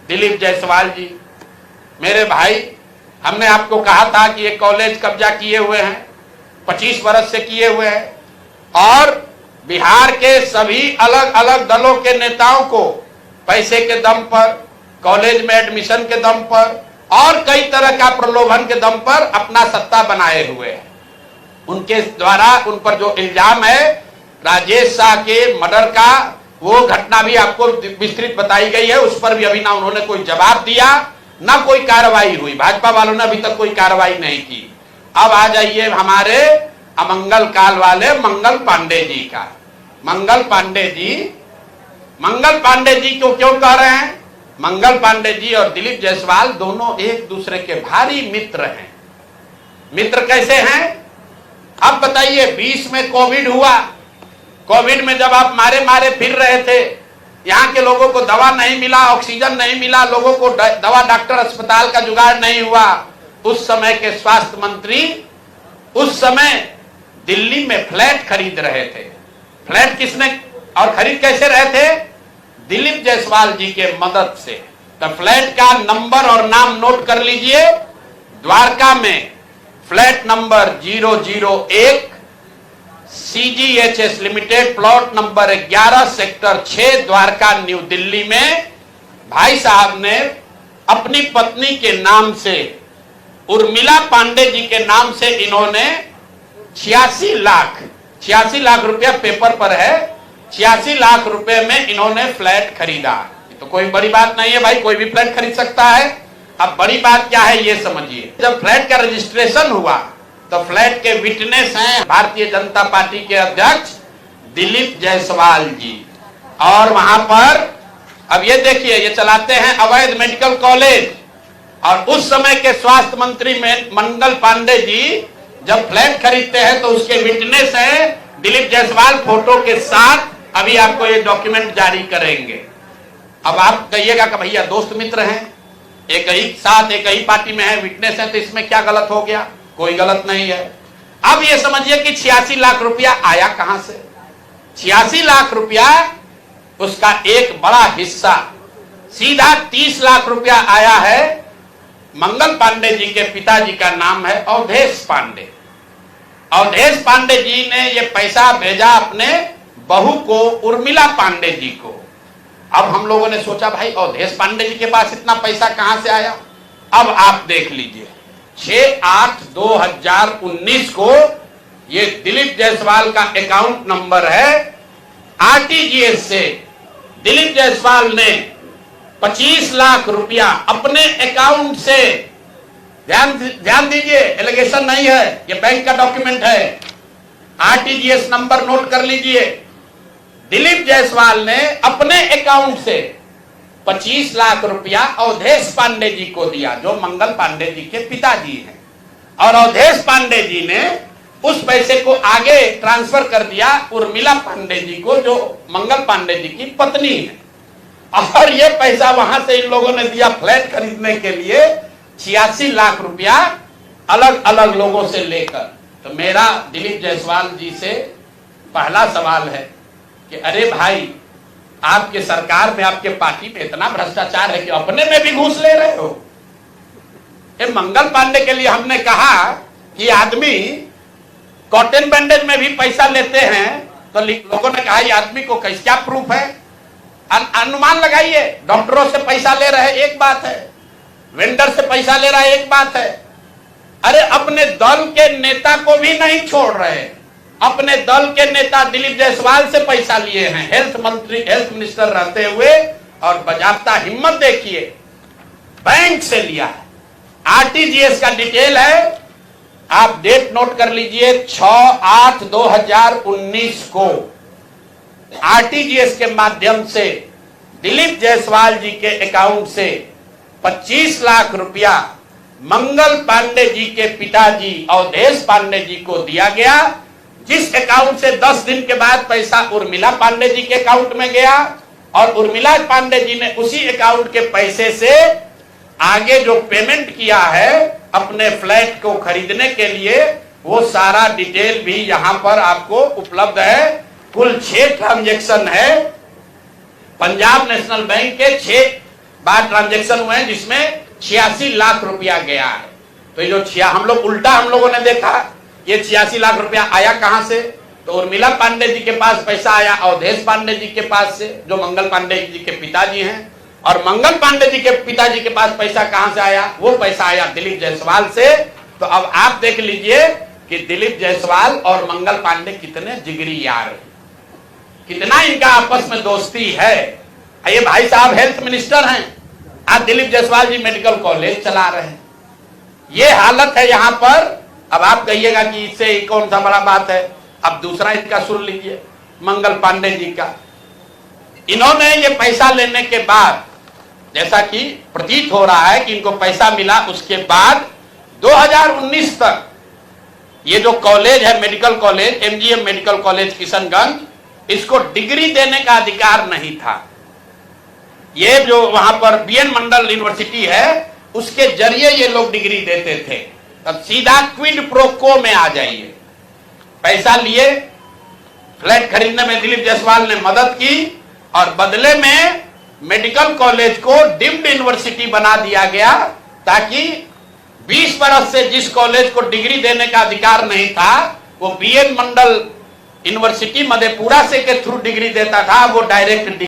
दिलीप जायसवाल जी, मेरे भाई, हमने आपको कहा था कि ये कॉलेज कब्जा किए हुए हैं, 25 वर्ष से किए हुए हैं और बिहार के सभी अलग अलग दलों के नेताओं को पैसे के दम पर, कॉलेज में एडमिशन के दम पर और कई तरह का प्रलोभन के दम पर अपना सत्ता बनाए हुए हैं। उनके द्वारा उन पर जो इल्जाम है राजेश शाह के मर्डर का, वो घटना भी आपको विस्तृत बताई गई है, उस पर भी अभी ना उन्होंने कोई जवाब दिया ना कोई कार्रवाई हुई। भाजपा वालों ने अभी तक कोई कार्रवाई नहीं की। अब आ जाइए हमारे अमंगल काल वाले मंगल पांडे जी का। मंगल पांडे जी को क्यों कह रहे हैं? मंगल पांडे जी और दिलीप जायसवाल दोनों एक दूसरे के भारी मित्र हैं। मित्र कैसे हैं? अब बताइए, 20 में कोविड हुआ, कोविड में जब आप मारे मारे फिर रहे थे, यहाँ के लोगों को दवा नहीं मिला, ऑक्सीजन नहीं मिला, लोगों को दवा डॉक्टर अस्पताल का जुगाड़ नहीं हुआ, उस समय के स्वास्थ्य मंत्री उस समय दिल्ली में फ्लैट खरीद रहे थे। फ्लैट किसने और खरीद कैसे रहे थे? दिलीप जायसवाल जी के मदद से। तो फ्लैट का नंबर और नाम नोट कर लीजिए। द्वारका में flat number 001 CGHS limited, plot number 11 sector 6 Dwarka new Delhi में भाई साहब ने अपनी पत्नी के नाम से, उर्मिला पांडे जी के नाम से इन्होंने 86 लाख रुपया पेपर पर है, 86 लाख रुपए में इन्होंने फ्लैट खरीदा। तो कोई बड़ी बात नहीं है भाई, कोई भी फ्लैट खरीद सकता है। अब बड़ी बात क्या है ये समझिए। जब फ्लैट का रजिस्ट्रेशन हुआ तो फ्लैट के विटनेस हैं भारतीय जनता पार्टी के अध्यक्ष दिलीप जायसवाल जी। और वहां पर अब ये देखिए, ये चलाते हैं अवैध मेडिकल कॉलेज। और उस समय के स्वास्थ्य मंत्री मंगल पांडे जी जब फ्लैट खरीदते हैं तो उसके विटनेस हैं दिलीप जायसवाल फोटो के साथ। अभी आपको ये डॉक्यूमेंट जारी करेंगे। अब आप कहिएगा कि भैया दोस्त मित्र हैं, एक ही साथ एक ही पार्टी में है, विटनेस है, तो इसमें क्या गलत हो गया? कोई गलत नहीं है। अब ये समझिए कि 86 लाख रुपया आया कहां से? 86 लाख रुपया, उसका एक बड़ा हिस्सा सीधा 30 लाख रुपया आया है। मंगल पांडे जी के पिताजी का नाम है अवधेश पांडे। अवधेश पांडे जी ने ये पैसा भेजा अपने बहू को, उर्मिला पांडे जी को। अब हम लोगों ने सोचा भाई अवधेश पांडे जी के पास इतना पैसा कहां से आया? अब आप देख लीजिए, 6/8/2019 को ये दिलीप जायसवाल का अकाउंट नंबर है। RTGS से दिलीप जायसवाल ने 25 लाख रुपया अपने अकाउंट से, ध्यान दीजिए, एलिगेशन नहीं है, ये बैंक का डॉक्यूमेंट है। RTGS नंबर नोट कर लीजिए। दिलीप जायसवाल ने अपने अकाउंट से 25 लाख रुपया अवधेश पांडे जी को दिया, जो मंगल पांडे जी के पिताजी हैं। और अवधेश पांडे जी ने उस पैसे को आगे ट्रांसफर कर दिया उर्मिला पांडे जी को, जो मंगल पांडे जी की पत्नी है। और ये पैसा वहां से इन लोगों ने दिया फ्लैट खरीदने के लिए, 86 लाख रुपया अलग अलग लोगों से लेकर। तो मेरा दिलीप जायसवाल जी से पहला सवाल है कि अरे भाई, आपके सरकार में, आपके पार्टी में इतना भ्रष्टाचार है कि अपने में भी घूस ले रहे हो। ये मंगल पांडे के लिए हमने कहा कि आदमी कॉटन बैंडेज में भी पैसा लेते हैं, तो लोगों ने कहा ये आदमी को कैसे, क्या प्रूफ है? अनुमान लगाइए। डॉक्टरों से पैसा ले रहे एक बात है, वेंडर से पैसा ले रहा है एक बात है। अरे अपने दल के नेता को भी नहीं छोड़ रहे। अपने दल के नेता दिलीप जायसवाल से पैसा लिए हैं, हेल्थ मिनिस्टर रहते हुए, और बजाबता हिम्मत देखिए, बैंक से लिया है। RTGS का डिटेल है, आप डेट नोट कर लीजिए, 6/8/2019 को RTGS के माध्यम से दिलीप जायसवाल जी के अकाउंट से 25 लाख रुपया मंगल पांडे जी के पिताजी अवधेश पांडे जी को दिया गया, जिस अकाउंट से 10 दिन के बाद पैसा उर्मिला पांडे जी के अकाउंट में गया। और उर्मिला पांडे जी ने उसी अकाउंट के पैसे से आगे जो पेमेंट किया है अपने फ्लैट को खरीदने के लिए, वो सारा डिटेल भी यहां पर आपको उपलब्ध है। कुल 6 ट्रांजैक्शन है। पंजाब नेशनल बैंक के 6 बार ट्रांजैक्शन हुए हैं जिसमें 86 लाख रुपया गया है। तो ये जो हम लोगों ने देखा ये 86 लाख रुपया आया कहां से, तो उर्मिला पांडे जी के पास पैसा आया अवधेश पांडे जी के पास से, जो मंगल पांडे जी के पिताजी हैं। और मंगल पांडे जी के पिताजी के पास पैसा कहां से आया, वो पैसा आया दिलीप जायसवाल से। तो अब आप देख लीजिए कि दिलीप जायसवाल और मंगल पांडे कितने जिगरी यार हैं, कितना इनका आपस में दोस्ती है। ये भाई साहब हेल्थ मिनिस्टर हैं, आज दिलीप जायसवाल जी मेडिकल कॉलेज चला रहे हैं। ये हालत है यहां पर। अब आप कहिएगा कि इससे कौन सा बड़ा बात है। अब दूसरा इसका सुन लीजिए मंगल पांडे जी का। इन्होंने ये पैसा लेने के बाद, जैसा कि प्रतीत हो रहा है कि इनको पैसा मिला, उसके बाद 2019 तक ये जो कॉलेज है medical college, MGM medical college Kishanganj, इसको डिग्री देने का अधिकार नहीं था। ये जो वहां पर बीएन मंडल यूनिवर्सिटी है उसके जरिए ये लोग डिग्री देते थे। तब सीधा क्विड प्रो को में आ जाइए। पैसा लिए, फ्लैट खरीदने में दिलीप जायसवाल ने मदद की और बदले में मेडिकल कॉलेज को डीम्ड यूनिवर्सिटी बना दिया गया, ताकि 20 बरस से जिस कॉलेज को डिग्री देने का अधिकार नहीं था वो बीएन मंडल यूनिवर्सिटी मधेपुरा से के थ्रू डिग्री देता था, वो डायरेक्ट